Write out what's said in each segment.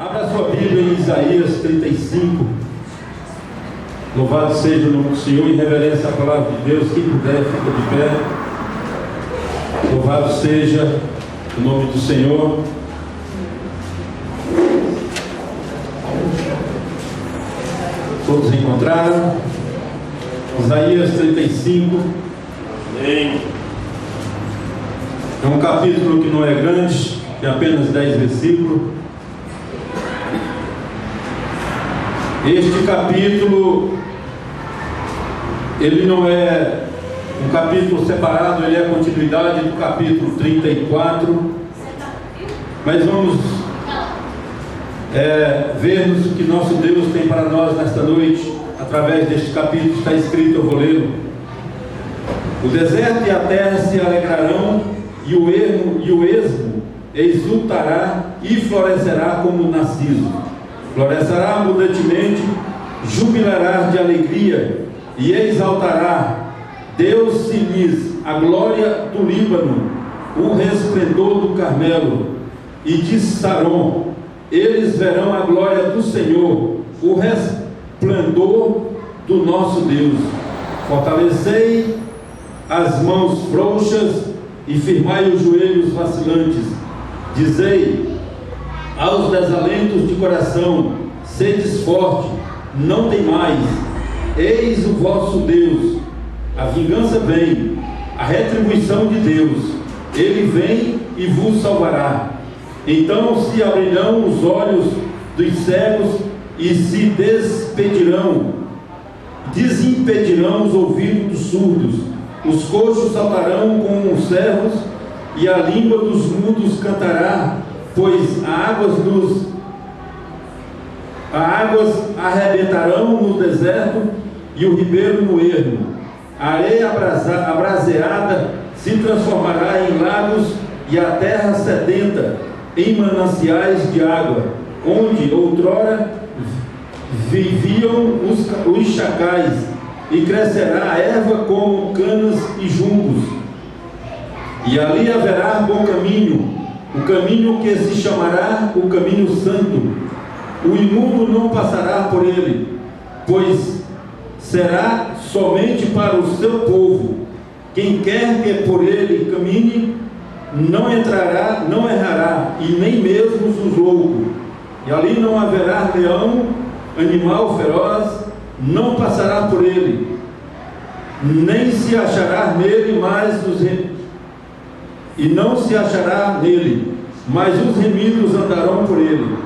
Abra sua Bíblia em Isaías 35. Louvado seja o nome do Senhor, em reverência à palavra de Deus. Quem puder, fica de pé. Louvado seja o nome do Senhor. Todos encontraram? Isaías 35. Amém. É um capítulo que não é grande, tem apenas 10 versículos. Este capítulo, ele não é um capítulo separado, ele é a continuidade do capítulo 34. Mas vamos vermos o que nosso Deus tem para nós nesta noite, através deste capítulo. Está escrito, eu vou lê-lo. O deserto e a terra se alegrarão, e o ermo e o esmo exultará e florescerá como o narciso. Florescerá abundantemente, jubilará de alegria e exaltará. Deus se lhes a glória do Líbano, o resplendor do Carmelo e de Saron. Eles verão a glória do Senhor, o resplendor do nosso Deus. Fortalecei as mãos frouxas e firmai os joelhos vacilantes. Dizei aos desalentos de coração: sedes forte, não temais. Eis o vosso Deus. A vingança vem, a retribuição de Deus. Ele vem e vos salvará. Então se abrirão os olhos dos cegos e se desimpedirão os ouvidos dos surdos. Os coxos saltarão como os servos, e a língua dos mudos cantará, pois águas arrebentarão no deserto e o ribeiro no ermo. A areia abraseada se transformará em lagos, e a terra sedenta em mananciais de água, onde outrora viviam os chacais, e crescerá a erva como canas e juncos. E ali haverá bom caminho, o caminho que se chamará o caminho santo. O imundo não passará por ele, pois será somente para o seu povo. Quem quer que por ele camine, não errará, e nem mesmo os loucos. E ali não haverá leão, animal feroz, não passará por ele, nem se achará nele e não se achará nele, mas os remidos andarão por ele.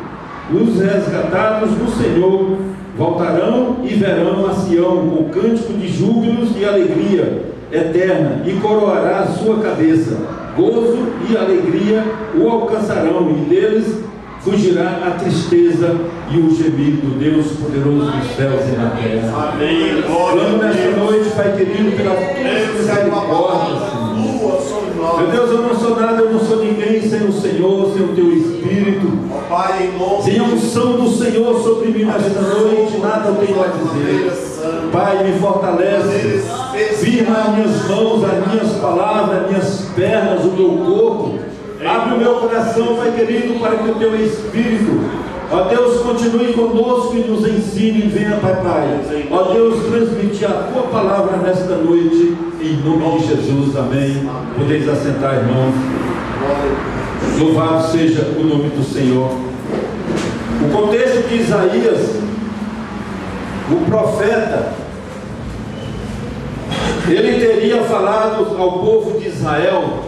Os resgatados do Senhor voltarão e verão a Sião com cântico de júbilos e alegria eterna, e coroará a sua cabeça. Gozo e alegria o alcançarão, e deles fugirá a tristeza e o gemido. Deus poderoso dos céus e na terra. Amém. Orando nesta noite, Pai querido, pela tua misericórdia, Senhor. Meu Deus, eu não sou nada, eu não sou ninguém sem o Senhor, sem o teu Espírito. Sem a unção do Senhor sobre mim nesta noite, nada eu tenho a dizer. Pai, me fortalece, firma as minhas mãos, as minhas palavras, as minhas pernas, o meu corpo. Abre o meu coração, Pai querido, para que o teu Espírito, ó Deus, continue conosco e nos ensine. Venha, Pai, ó Deus, transmitir a tua palavra nesta noite, em nome de Jesus, amém. Podeis assentar, irmãos. Louvado seja o nome do Senhor. O contexto de Isaías, o profeta, ele teria falado ao povo de Israel,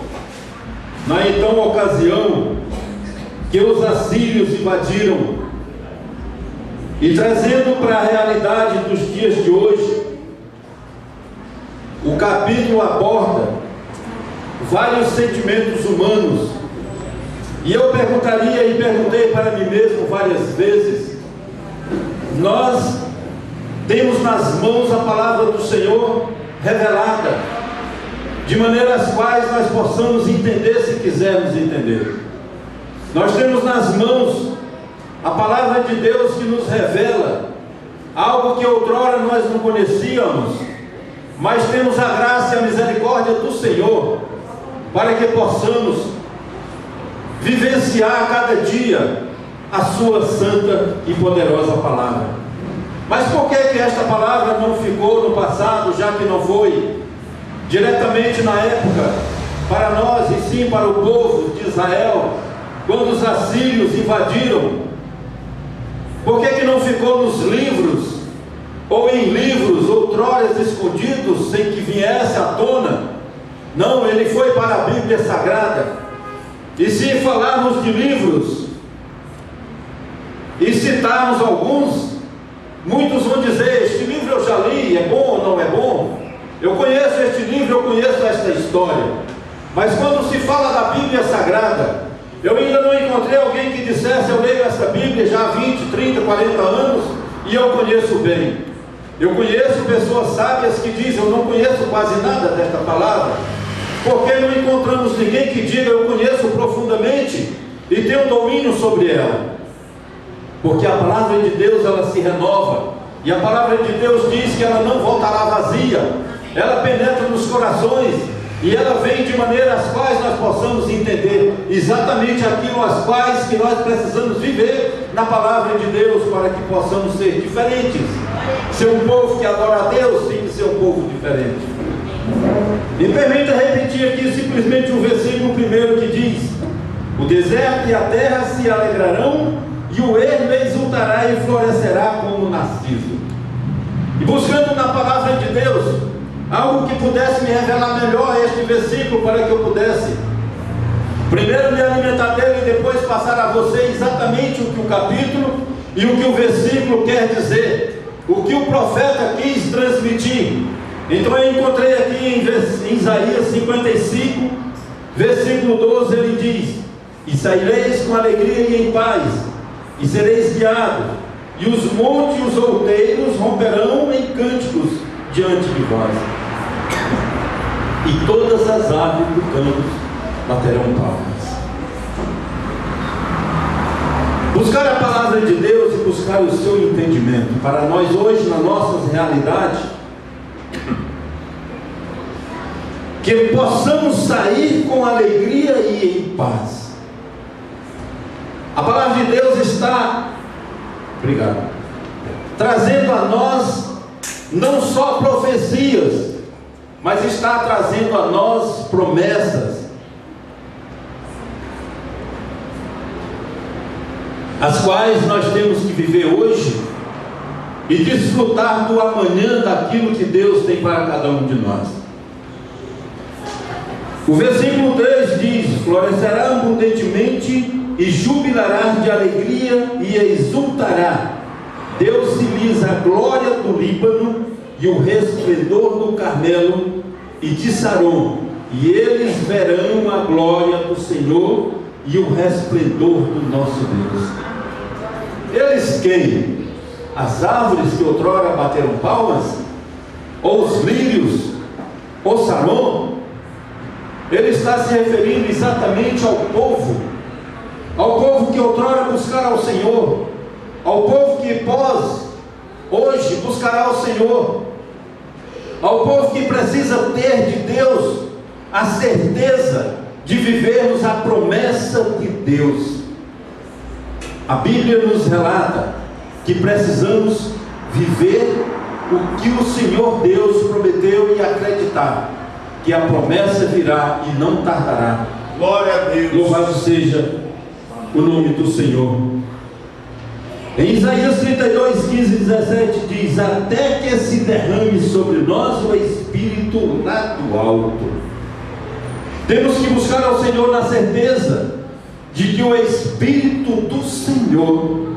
na então ocasião que os assírios invadiram, e trazendo para a realidade dos dias de hoje, o capítulo aborda vários sentimentos humanos. E eu perguntaria e perguntei para mim mesmo várias vezes: nós temos nas mãos a palavra do Senhor revelada, de maneira as quais nós possamos entender, se quisermos entender. Nós temos nas mãos a palavra de Deus que nos revela algo que outrora nós não conhecíamos, mas temos a graça e a misericórdia do Senhor para que possamos vivenciar cada dia a sua santa e poderosa palavra. Mas por que esta palavra não ficou no passado, já que não foi diretamente na época para nós, e sim para o povo de Israel, quando os assírios invadiram? Por que não ficou nos livros, ou em livros outrora escondidos, sem que viesse à tona? Não, ele foi para a Bíblia Sagrada. E se falarmos de livros e citarmos alguns, muitos vão dizer: este livro eu já li, é bom ou não é bom? Eu conheço este livro, eu conheço esta história. Mas quando se fala da Bíblia Sagrada, eu ainda não encontrei alguém que dissesse: eu leio essa Bíblia já há 20, 30, 40 anos e eu conheço bem. Eu conheço pessoas sábias que dizem: eu não conheço quase nada desta palavra. Porque não encontramos ninguém que diga: eu conheço profundamente e tenho domínio sobre ela? Porque a palavra de Deus, ela se renova, e a palavra de Deus diz que ela não voltará vazia. Ela penetra nos corações e ela vem de maneira às quais nós possamos entender exatamente aquilo às quais que nós precisamos viver na palavra de Deus, para que possamos ser diferentes. Ser um povo que adora a Deus tem que ser um povo diferente. Me permita repetir aqui simplesmente o versículo primeiro, que diz: o deserto e a terra se alegrarão, e o ermo exultará e florescerá como o narciso. E buscando na palavra de Deus algo que pudesse me revelar melhor este versículo, para que eu pudesse primeiro me alimentar dele e depois passar a você exatamente o que o capítulo e o que o versículo quer dizer, o que o profeta quis transmitir. Então eu encontrei aqui em Isaías 55, versículo 12, ele diz: e saireis com alegria e em paz, e sereis guiados, e os montes e os outeiros romperão em cânticos diante de vós, e todas as aves do campo baterão palmas. Buscar a palavra de Deus e buscar o seu entendimento, para nós hoje, na nossa realidade, que possamos sair com alegria e em paz. A palavra de Deus está, trazendo a nós não só profecias, mas está trazendo a nós promessas, as quais nós temos que viver hoje e desfrutar do amanhã, daquilo que Deus tem para cada um de nós. O versículo 3 diz: florescerá abundantemente e jubilará de alegria e exultará. Deus-se-lhes a glória do Líbano e o resplendor do Carmelo e de Saron, e eles verão a glória do Senhor e o resplendor do nosso Deus. Eles quem? As árvores que outrora bateram palmas? Ou os lírios? Ou Saron? Ele está se referindo exatamente ao povo que outrora buscará ao Senhor, ao povo que hoje buscará ao Senhor, ao povo que precisa ter de Deus a certeza de vivermos a promessa de Deus. A Bíblia nos relata que precisamos viver o que o Senhor Deus prometeu e acreditar que a promessa virá e não tardará. Glória a Deus. Louvado seja o nome do Senhor. Em Isaías 32, 15 e 17 diz: até que se derrame sobre nós o Espírito lá do alto. Temos que buscar ao Senhor na certeza de que o Espírito do Senhor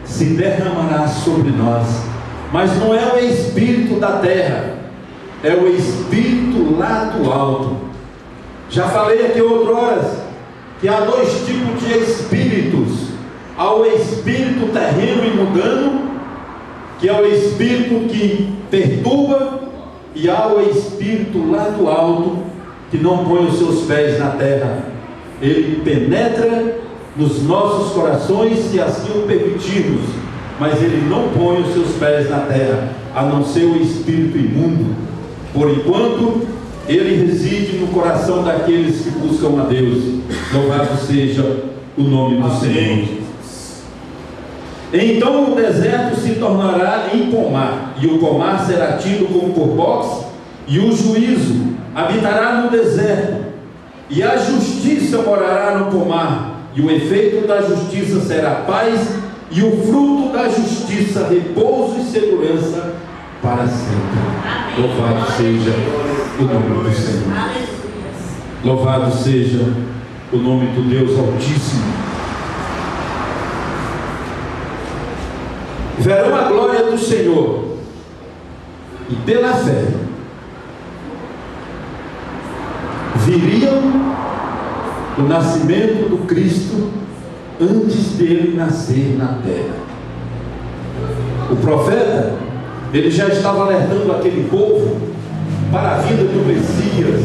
se derramará sobre nós. Mas não é o Espírito da terra, é o Espírito lá do alto. Já falei aqui outrora que há dois tipos de espíritos: há o espírito terreno e mundano, que é o espírito que perturba, e há o espírito lá do alto, que não põe os seus pés na terra. Ele penetra nos nossos corações, se assim o permitirmos, mas ele não põe os seus pés na terra, a não ser o espírito imundo. Por enquanto, ele reside no coração daqueles que buscam a Deus. Louvado seja o nome do Senhor. Então o deserto se tornará em pomar, e o pomar será tido como por boxe, e o juízo habitará no deserto, e a justiça morará no pomar, e o efeito da justiça será paz, e o fruto da justiça, repouso e segurança para sempre. Louvado seja o nome do Senhor. Louvado seja o nome do Deus Altíssimo. Verão a glória do Senhor, e pela fé viriam o nascimento do Cristo antes dele nascer na terra. O profeta, ele já estava alertando aquele povo para a vinda do Messias,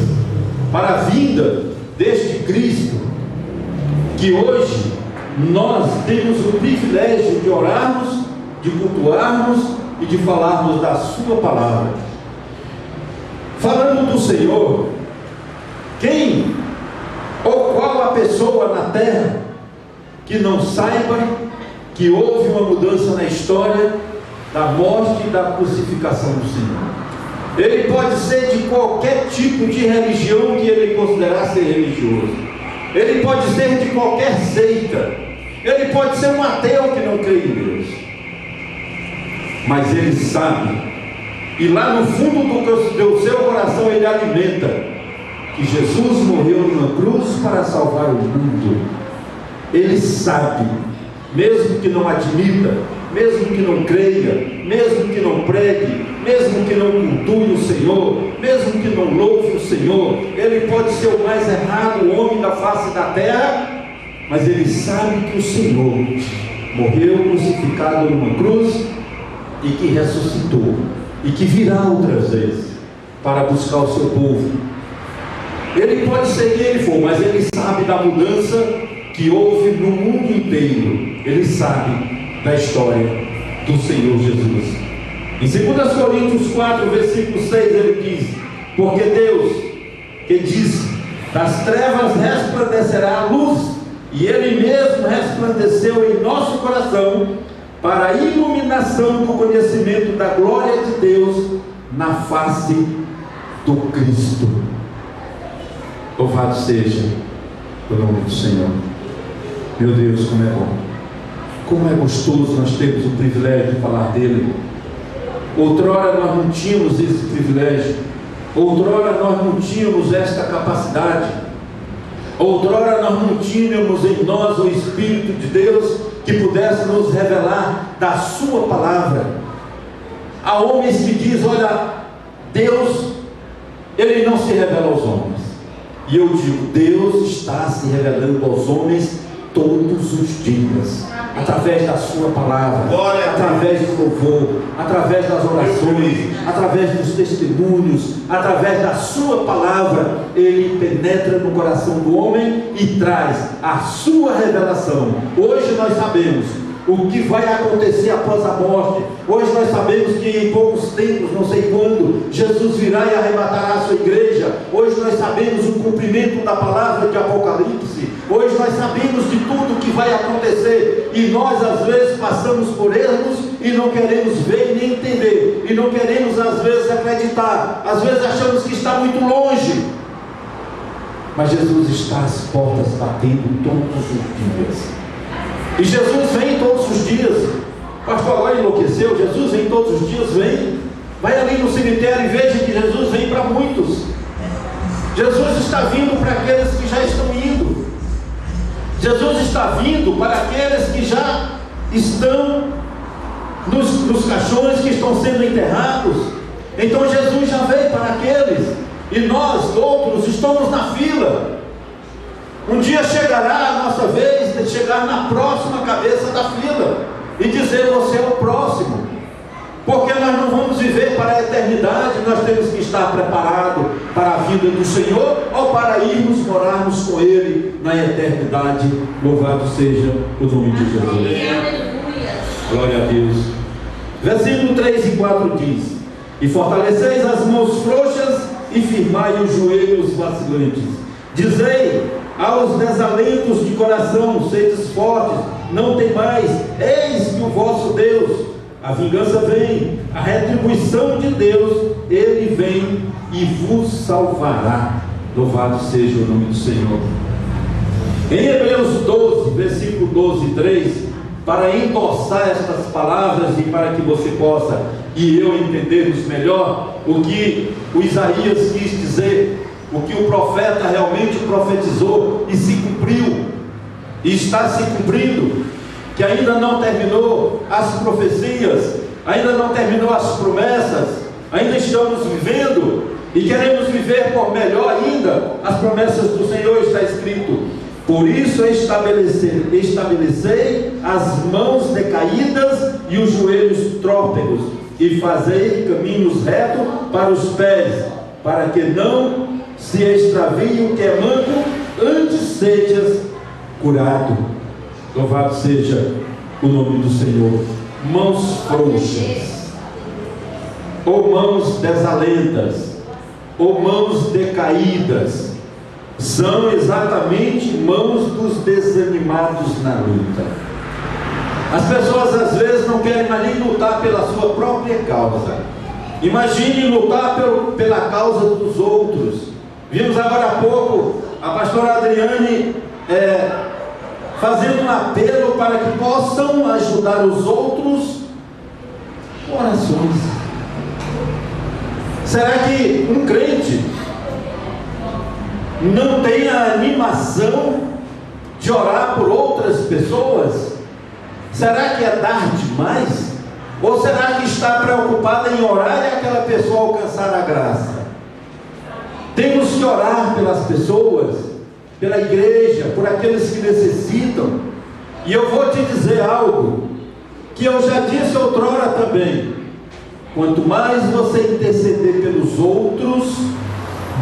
para a vinda deste Cristo, que hoje nós temos o privilégio de orarmos, de cultuarmos e de falarmos da sua palavra. Falando do Senhor, quem ou qual a pessoa na terra que não saiba que houve uma mudança na história da morte e da crucificação do Senhor? Ele pode ser de qualquer tipo de religião que ele considerar ser religioso, ele pode ser de qualquer seita, ele pode ser um ateu que não crê em Deus, mas ele sabe, e lá no fundo do seu coração ele alimenta, que Jesus morreu numa cruz para salvar o mundo. Ele sabe, mesmo que não admita, mesmo que não creia, mesmo que não pregue, mesmo que não cultue o Senhor, mesmo que não louve o Senhor, ele pode ser o mais errado homem da face da terra, mas ele sabe que o Senhor morreu crucificado numa cruz e que ressuscitou, e que virá outras vezes para buscar o seu povo. Ele pode ser quem ele for, mas ele sabe da mudança que houve no mundo inteiro. Ele sabe da história do Senhor Jesus. Em 2 Coríntios 4, versículo 6, ele diz: porque Deus, que disse, das trevas resplandecerá a luz, e Ele mesmo resplandeceu em nosso coração, para a iluminação do conhecimento da glória de Deus na face do Cristo. Louvado seja o nome do Senhor. Meu Deus, como é bom, como é gostoso nós termos o privilégio de falar dele. Outrora nós não tínhamos esse privilégio, outrora nós não tínhamos esta capacidade, outrora nós não tínhamos em nós o Espírito de Deus que pudesse nos revelar da sua palavra. Há homens que dizem: olha, Deus, Ele não se revela aos homens. E eu digo: Deus está se revelando aos homens todos os dias, através da sua palavra, através do louvor, através das orações, através dos testemunhos, através da sua palavra. Ele penetra no coração do homem e traz a sua revelação. Hoje nós sabemos o que vai acontecer após a morte. Hoje nós sabemos que em poucos tempos, não sei quando, Jesus virá e arrebatará a sua igreja. Hoje nós sabemos o cumprimento da palavra de Apocalipse. Hoje nós sabemos de tudo o que vai acontecer, e nós às vezes passamos por erros e não queremos ver nem entender, e não queremos às vezes acreditar, às vezes achamos que está muito longe, mas Jesus está às portas batendo todos os dias. E Jesus vem todos os dias. O pastor agora enlouqueceu. Jesus vem todos os dias, vem. Vai ali no cemitério e veja que Jesus vem para muitos. Jesus está vindo para aqueles que já estão indo. Jesus está vindo para aqueles que já estão nos caixões, que estão sendo enterrados. Então Jesus já veio para aqueles, e nós outros estamos na fila. Um dia chegará a nossa vez de chegar na próxima cabeça da fila e dizer: você é o próximo, porque nós não vamos viver para a eternidade. Nós temos que estar preparados para a vinda do Senhor, ou para irmos morarmos com Ele na eternidade. Louvado seja o nome de Jesus. Glória a Deus. Versículo 3 e 4 diz: e fortaleceis as mãos frouxas e firmai os joelhos vacilantes. Dizei aos desalentos de coração: sedes fortes, não temais, eis que o vosso a vingança vem, a retribuição de Deus, Ele vem e vos salvará. Louvado seja o nome do Senhor. Em Hebreus 12, versículo 12 e 3, para endossar estas palavras e para que você possa e eu entendermos melhor o que o Isaías quis dizer, o que o profeta realmente profetizou e se cumpriu, e está se cumprindo, que ainda não terminou as profecias, ainda não terminou as promessas, ainda estamos vivendo e queremos viver por melhor ainda as promessas do Senhor. Está escrito: por isso estabelecei as mãos decaídas e os joelhos trópegos, e fazei caminhos retos para os pés, para que não se extravie o que é manco, antes sejas curado. Louvado seja o nome do Senhor. Mãos frouxas, ou mãos desalentas, ou mãos decaídas, são exatamente mãos dos desanimados na luta. As pessoas às vezes não querem mais nem lutar pela sua própria causa. Imagine lutar pela causa dos outros. Vimos agora há pouco a pastora Adriane fazendo um apelo para que possam ajudar os outros com orações. Será que um crente não tem a animação de orar por outras pessoas? Será que é dar demais? Ou será que está preocupada em orar e aquela pessoa alcançar a graça? Temos que orar pelas pessoas, pela igreja, por aqueles que necessitam. E eu vou te dizer algo que eu já disse outrora também: quanto mais você interceder pelos outros,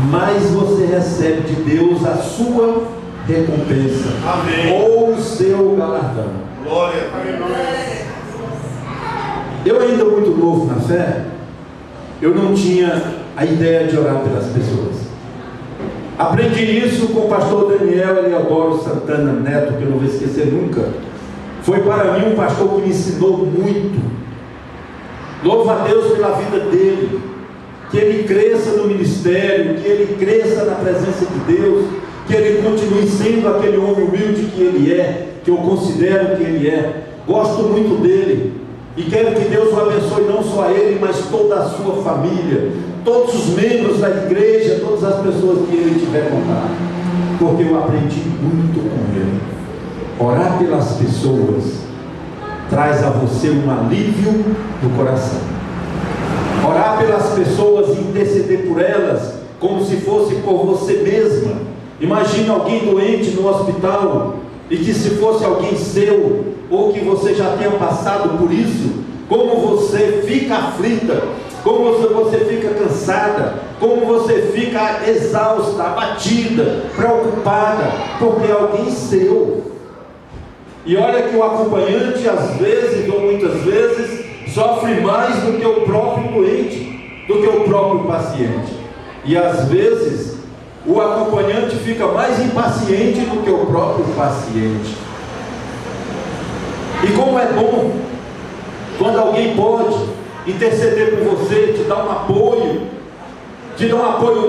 mais você recebe de Deus a sua recompensa. Amém. Ou o seu galardão. Glória a Deus. Eu ainda muito novo na fé, eu não tinha a ideia de orar pelas pessoas. Aprendi isso com o pastor Daniel Eliodoro Santana Neto, que eu não vou esquecer nunca. Foi para mim um pastor que me ensinou muito. Louvo a Deus pela vida dele, que ele cresça no ministério, que ele cresça na presença de Deus, que ele continue sendo aquele homem humilde que ele é, que eu considero que ele é. Gosto muito dele e quero que Deus o abençoe, não só a ele, mas toda a sua família, todos os membros da igreja, todas as pessoas que ele tiver contato, porque eu aprendi muito com ele. Orar pelas pessoas traz a você um alívio no coração. Orar pelas pessoas e interceder por elas como se fosse por você mesma. Imagine alguém doente no hospital e que se fosse alguém seu, ou que você já tenha passado por isso, como você fica aflita, como você fica cansada, como você fica exausta, abatida, preocupada, porque é alguém seu. E olha que o acompanhante às vezes, ou muitas vezes, sofre mais do que o próprio doente, do que o próprio paciente. E às vezes o acompanhante fica mais impaciente do que o próprio paciente. E como é bom quando alguém pode interceder por você, te dar um apoio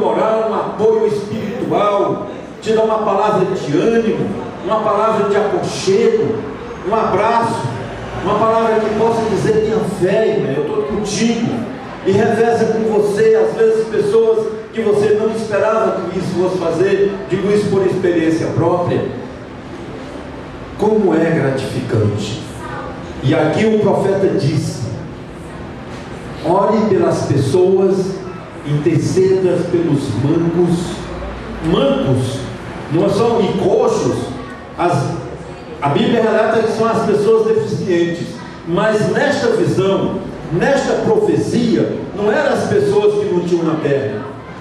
moral, um apoio espiritual, te dar uma palavra de ânimo, uma palavra de aconchego, um abraço, uma palavra que possa dizer: tenha fé, irmão, eu estou contigo, e reveza com você, às vezes pessoas que você não esperava que isso fosse fazer. Digo isso por experiência própria. Como é gratificante. E aqui o profeta disse: ore pelas pessoas, interceda pelos mancos não são e coxos. A Bíblia relata que são as pessoas deficientes, mas nesta visão, nesta profecia, não eram as pessoas que não tinham uma perna,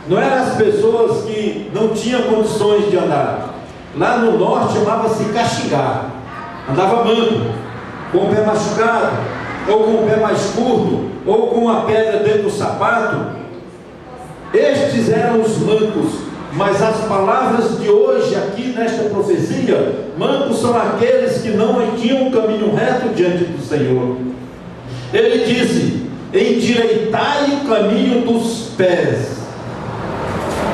não eram as pessoas que não tinham condições de andar. Lá no norte chamava-se caxingar, andava manco, com o pé machucado, ou com o pé mais curto, ou com uma pedra dentro do sapato. Estes eram os mancos. Mas as palavras de hoje aqui nesta profecia: mancos são aqueles que não tinham um caminho reto diante do Senhor. Ele disse: endireitai o caminho dos pés.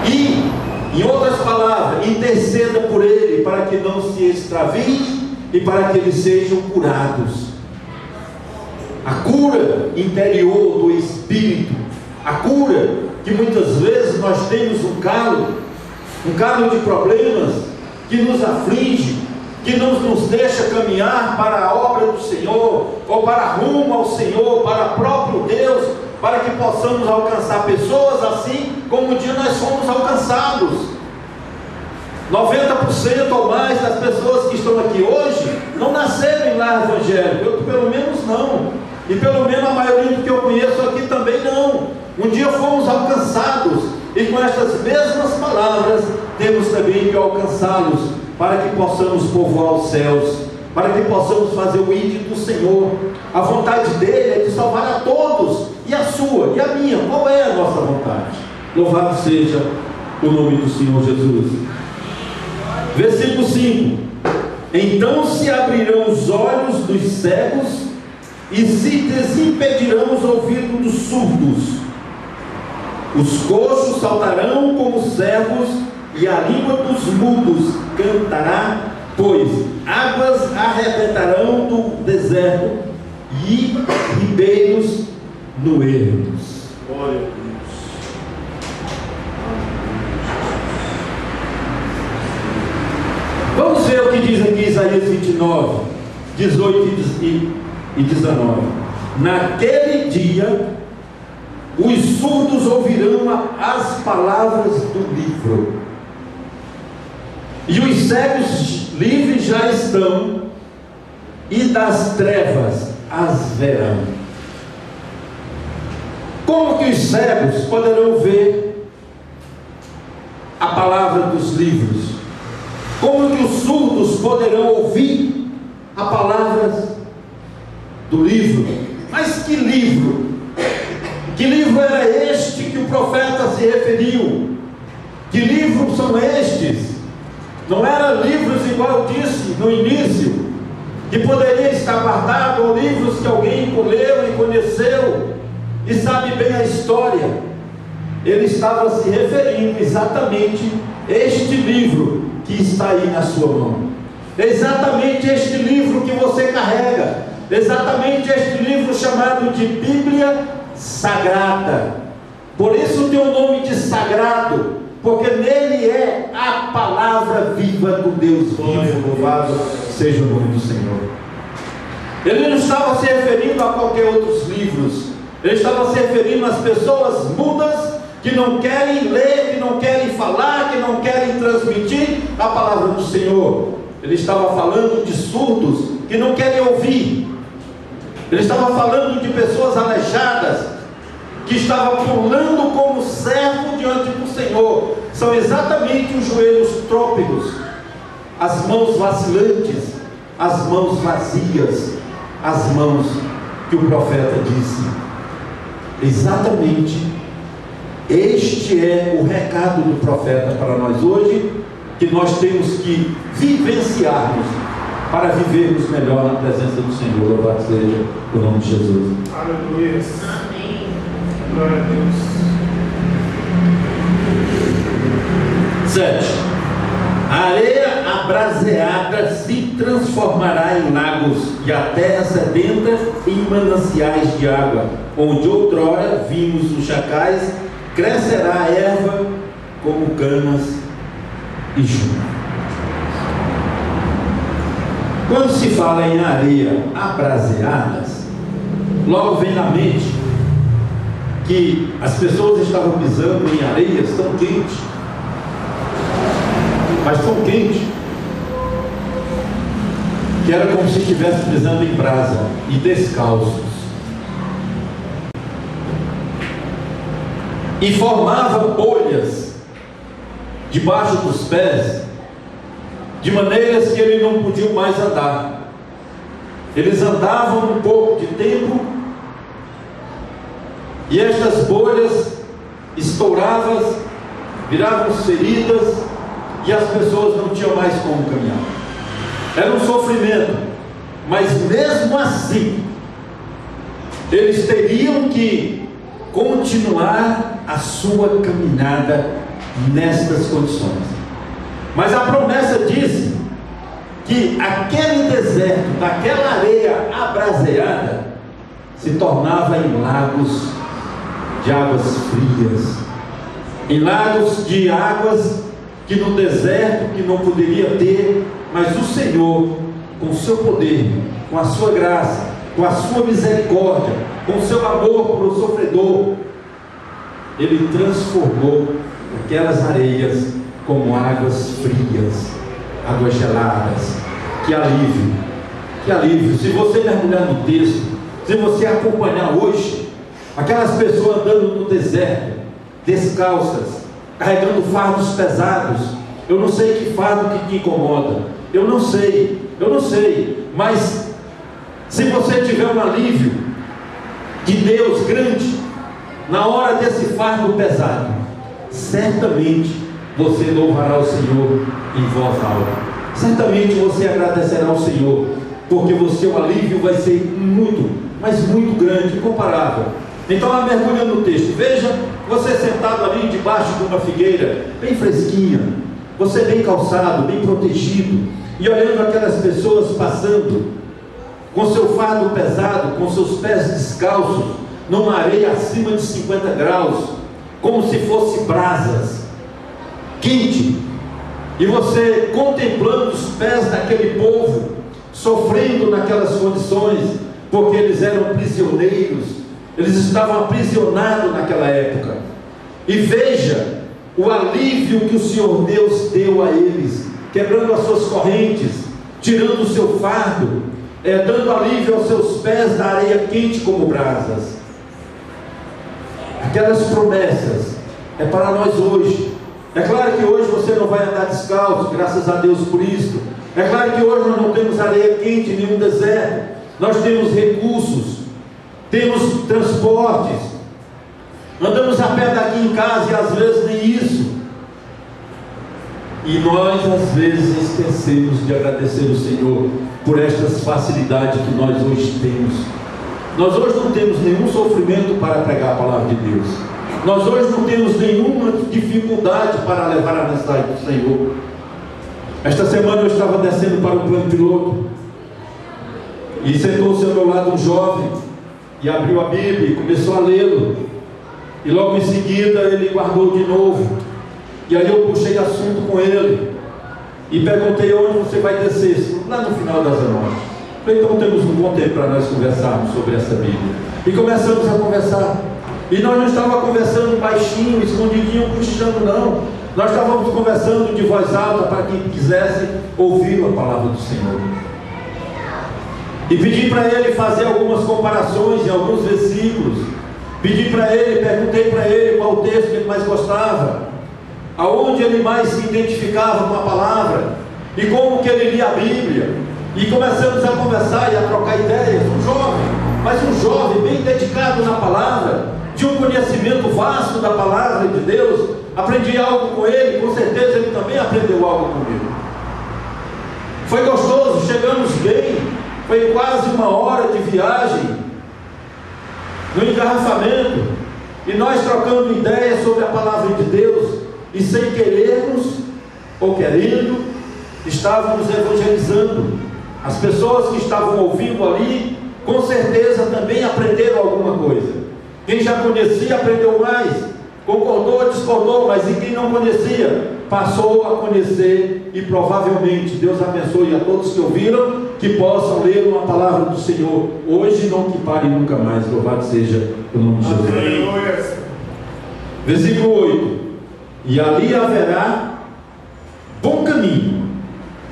E, em outras palavras, interceda por ele, para que não se extravie e para que eles sejam curados. A cura interior do espírito, a cura que muitas vezes nós temos um calo de problemas que nos aflige, que não nos deixa caminhar para a obra do Senhor, ou para rumo ao Senhor, para o próprio Deus, para que possamos alcançar pessoas assim como um dia nós fomos alcançados. 90% ou mais das pessoas que estão aqui hoje não nasceram em lar evangélico. Eu pelo menos não, e pelo menos a maioria do que eu conheço aqui também não. Um dia fomos alcançados, e com estas mesmas palavras temos também que alcançá-los, para que possamos povoar os céus, para que possamos fazer o ídolo do Senhor. A vontade dele é de salvar a todos, e a sua, e a minha, qual é a nossa vontade? Louvado seja o nome do Senhor Jesus. Versículo 5: então se abrirão os olhos dos cegos, e se desimpedirão os ouvidos dos surdos. Os coxos saltarão como servos, e a língua dos mudos cantará, pois águas arrebentarão do deserto, e ribeiros no ermo. Glória a Deus. Vamos ver o que diz aqui Isaías 29, 18 e 19. Naquele dia os surdos ouvirão as palavras do livro, e os cegos livres já estão, e das trevas as verão. Como que os cegos poderão ver a palavra dos livros? Como que os surdos poderão ouvir a palavra do livro? Mas que livro? Que livro era este que o profeta se referiu? Que livros são estes? Não eram livros, igual eu disse no início, que poderia estar guardado, ou livros que alguém leu e conheceu e sabe bem a história. Ele estava se referindo exatamente a este livro que está aí na sua mão, exatamente este livro que você carrega, exatamente este livro chamado de Bíblia Sagrada. Por isso tem o nome de sagrado, porque nele é a palavra viva do Deus vivo. Louvado seja o nome do Senhor. Ele não estava se referindo a qualquer outros livros, ele estava se referindo às pessoas mudas, que não querem ler, que não querem falar, que não querem transmitir a palavra do Senhor. Ele estava falando de surdos que não querem ouvir. Ele estava falando de pessoas aleijadas, que estavam pulando como servo diante do Senhor. São exatamente os joelhos trôpegos, as mãos vacilantes, as mãos vazias, as mãos que o profeta disse. Exatamente este é o recado do profeta para nós hoje, que nós temos que vivenciarmos para vivermos melhor na presença do Senhor. Louvado seja o nome de Jesus. Aleluia. Amém. Glória a Deus. 7. A areia abraseada se transformará em lagos, e a terra sedenta em mananciais de água. Onde outrora vimos os chacais, crescerá a erva como canas e junco. Quando se fala em areia abraseadas, logo vem na mente que as pessoas estavam pisando em areias tão quentes, mas tão quente, que era como se estivesse pisando em brasa, e descalços. E formava bolhas debaixo dos pés, de maneiras que eles não podiam mais andar. Eles andavam um pouco de tempo, e estas bolhas estouravam, viravam feridas, e as pessoas não tinham mais como caminhar. Era um sofrimento, mas mesmo assim, Eles teriam que continuar a sua caminhada nestas condições. Mas a promessa diz que aquele deserto, daquela areia abraseada, se tornava em lagos de águas frias, em lagos de águas que no deserto que não poderia ter, mas o Senhor, com o seu poder, com a sua graça, com a sua misericórdia, com o seu amor para o sofredor, Ele transformou aquelas areias como águas frias, águas geladas. Que alívio, que alívio. Se você mergulhar no texto, se você acompanhar hoje, aquelas pessoas andando no deserto, descalças, carregando fardos pesados. Eu não sei que fardo que te incomoda, eu não sei, mas se você tiver um alívio de Deus grande, na hora desse fardo pesado, certamente você louvará o Senhor em voz alta, certamente você agradecerá ao Senhor, porque o seu alívio vai ser muito, mas muito grande, incomparável. Então, mergulhando no texto, veja você sentado ali debaixo de uma figueira, bem fresquinha, você bem calçado, bem protegido, e olhando aquelas pessoas passando, com seu fardo pesado, com seus pés descalços, numa areia acima de 50 graus, como se fosse brasas, quente, e você contemplando os pés daquele povo, sofrendo naquelas condições, porque eles eram prisioneiros, eles estavam aprisionados naquela época, e veja o alívio que o Senhor Deus deu a eles, quebrando as suas correntes, tirando o seu fardo, dando alívio aos seus pés da areia quente como brasas. Aquelas promessas é para nós hoje. É claro que hoje você não vai andar descalço, graças a Deus por isso. É claro que hoje nós não temos areia quente em nenhum deserto. Nós temos recursos, temos transportes, andamos a pé daqui em casa e às vezes nem isso. E nós às vezes esquecemos de agradecer o Senhor por estas facilidades que nós hoje temos. Nós hoje não temos nenhum sofrimento para pregar a palavra de Deus. Nós hoje não temos nenhuma dificuldade para levar a mensagem do Senhor. Esta semana eu estava descendo para o plano piloto e sentou-se ao meu lado um jovem e abriu a Bíblia e começou a lê-lo, e logo em seguida ele guardou de novo, e aí eu puxei assunto com ele e perguntei: onde você vai descer? Lá no final das 19. Então temos um bom tempo para nós conversarmos sobre essa Bíblia, e começamos a conversar, e nós não estávamos conversando baixinho, escondidinho, cochichando não, nós estávamos conversando de voz alta para quem quisesse ouvir a palavra do Senhor. E pedi para ele fazer algumas comparações em alguns versículos. Pedi para ele, perguntei para ele qual o texto que ele mais gostava, aonde ele mais se identificava com a palavra, e como que ele lia a Bíblia. E começamos a conversar e a trocar ideias. Um jovem, mas um jovem bem dedicado na palavra, de um conhecimento vasto da palavra de Deus. Aprendi algo com ele, com certeza ele também aprendeu algo comigo. Foi gostoso, chegamos bem. Foi quase 1 hora de viagem no engarrafamento, e nós trocando ideias sobre a palavra de Deus, e sem querermos ou querendo, estávamos evangelizando. As pessoas que estavam ouvindo ali, com certeza também aprenderam alguma coisa. Quem já conhecia aprendeu mais, concordou, discordou, mas e quem não conhecia passou a conhecer, e provavelmente Deus abençoe a todos que ouviram, que possam ler uma palavra do Senhor hoje, não que pare nunca mais. Louvado seja o nome de Jesus. Versículo 8: e ali haverá bom caminho,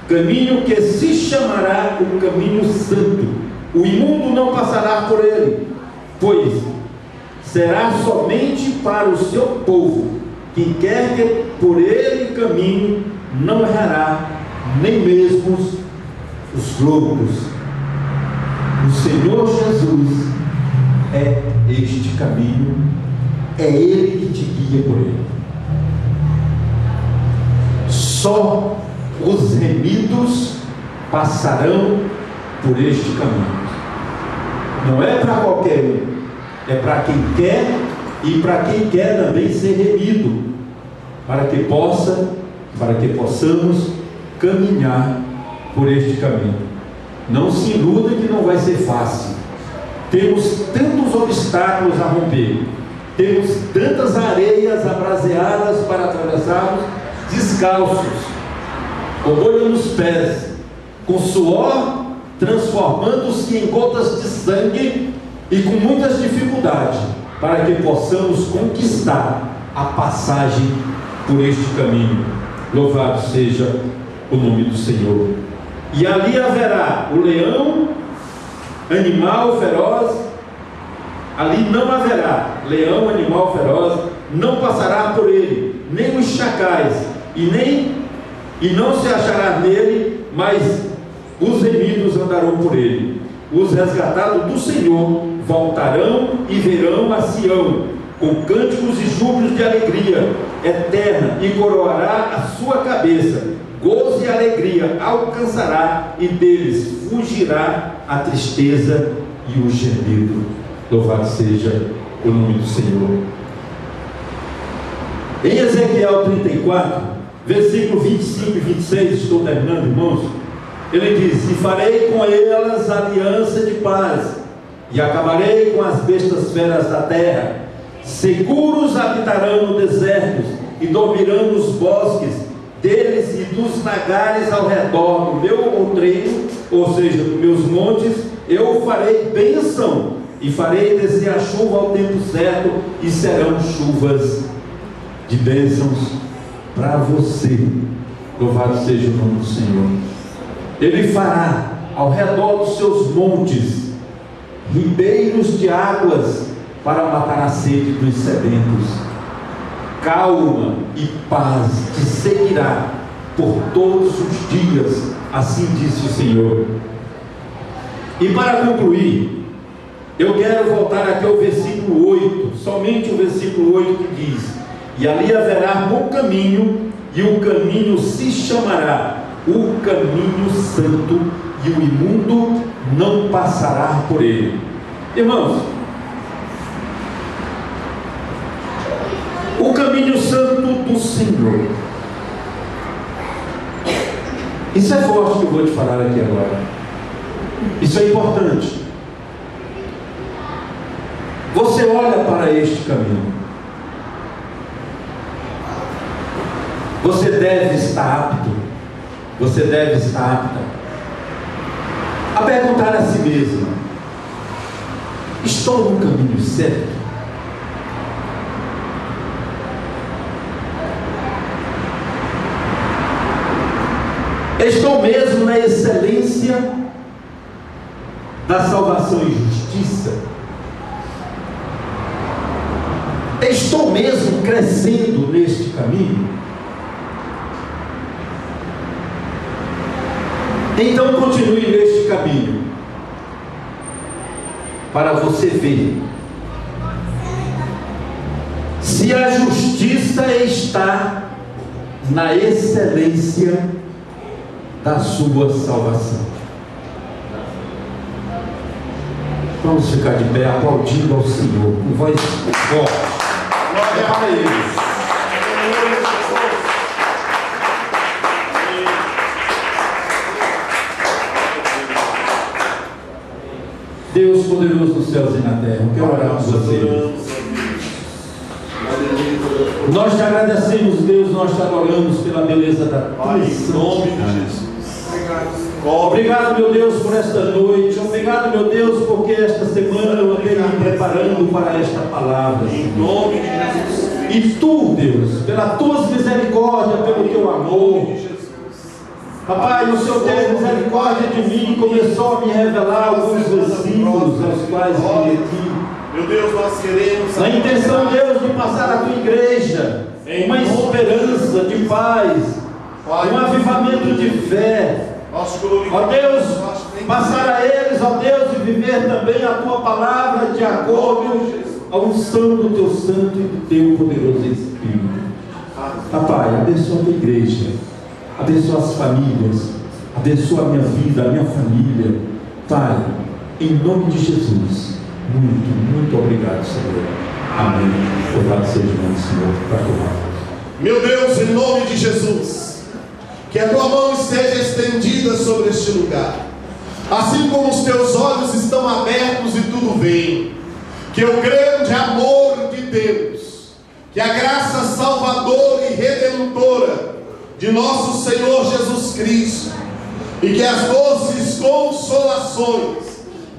caminho que se chamará o caminho santo, o imundo não passará por ele, pois será somente para o seu povo. Quem quer que por ele caminhe, não errará, nem mesmo os loucos. O Senhor Jesus é este caminho, é Ele que te guia por ele. Só os remidos passarão por este caminho. Não é para qualquer um, é para quem quer e para quem quer também ser remido, para que possamos caminhar por este caminho. Não se iluda que não vai ser fácil. Temos tantos obstáculos a romper, temos tantas areias abraseadas para atravessarmos descalços, com bolha nos pés, com suor transformando-se em gotas de sangue e com muitas dificuldades, para que possamos conquistar a passagem por este caminho. Louvado seja o nome do Senhor. E ali haverá o leão, animal feroz. Ali não haverá leão, animal feroz, não passará por ele, nem os chacais, e não se achará nele, mas os remidos andarão por ele. Os resgatados do Senhor voltarão e verão a Sião, com cânticos e júbilos de alegria eterna, e coroará a sua cabeça. Gozo e alegria alcançará, e deles fugirá a tristeza e o gemido. Louvado seja o nome do Senhor. Em Ezequiel 34, versículo 25 e 26, estou terminando, irmãos. Ele diz: e farei com elas aliança de paz, e acabarei com as bestas feras da terra. Seguros habitarão no deserto, e dormirão nos bosques deles e dos lagares ao redor do meu outreiro, ou seja, dos meus montes. Eu farei bênção, e farei descer a chuva ao tempo certo, e serão chuvas de bênçãos para você. Louvado seja o nome do Senhor. Ele fará ao redor dos seus montes ribeiros de águas para matar a sede dos sedentos. Calma e paz te seguirá por todos os dias, assim disse o Senhor. E para concluir, eu quero voltar aqui ao versículo 8, somente o versículo 8, que diz: e ali haverá um caminho, e o caminho se chamará o caminho santo, e o imundo não passará por ele. Irmãos, o caminho santo do Senhor. Isso é forte que eu vou te falar aqui agora. Isso é importante. Você olha para este caminho, você deve estar apto, você deve estar apta a perguntar a si mesmo: estou no caminho certo? Estou mesmo na excelência da salvação e justiça? Estou mesmo crescendo neste caminho? Então continue neste caminho, para você ver se a justiça está na excelência da sua salvação. Vamos ficar de pé aplaudindo ao Senhor com voz forte. Glória a Ele. Deus poderoso dos céus e na terra, eu quero orar por você. Nós te agradecemos, Deus, nós te adoramos pela beleza da tua santidade. Obrigado, meu Deus, por esta noite. Obrigado, meu Deus, porque esta semana eu andei me preparando para esta palavra. Em nome de Jesus. E tu, Deus, pelas tuas misericórdias, pelo teu amor, Papai, o Senhor teve misericórdia de mim e começou a me revelar alguns versículos aos quais eu li aqui. Meu Deus, nós queremos, na intenção, Deus, de passar à tua igreja uma esperança de paz, um avivamento de fé. Ó Deus, passar a eles, ó Deus, e viver também a tua palavra de acordo à unção do teu santo e do teu poderoso Espírito. Papai, abençoa a tua igreja, abençoa as famílias, abençoa a minha vida, a minha família. Pai, Em nome de Jesus. Muito obrigado, Senhor. Amém. Louvado seja o nome do Senhor para tomar. Meu Deus, em nome de Jesus, que a tua mão esteja estendida sobre este lugar. Assim como os teus olhos estão abertos e tudo vem, que o grande amor de Deus, que a graça salvadora e redentora de nosso Senhor Jesus Cristo, e que as doces consolações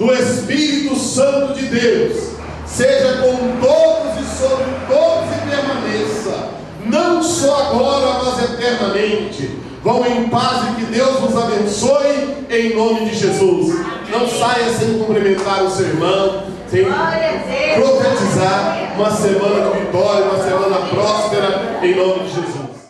do Espírito Santo de Deus seja com todos e sobre todos e permaneça, não só agora, mas eternamente. Vão em paz e que Deus nos abençoe em nome de Jesus. Não saia sem cumprimentar o seu irmão, sem profetizar uma semana de vitória, uma semana próspera em nome de Jesus.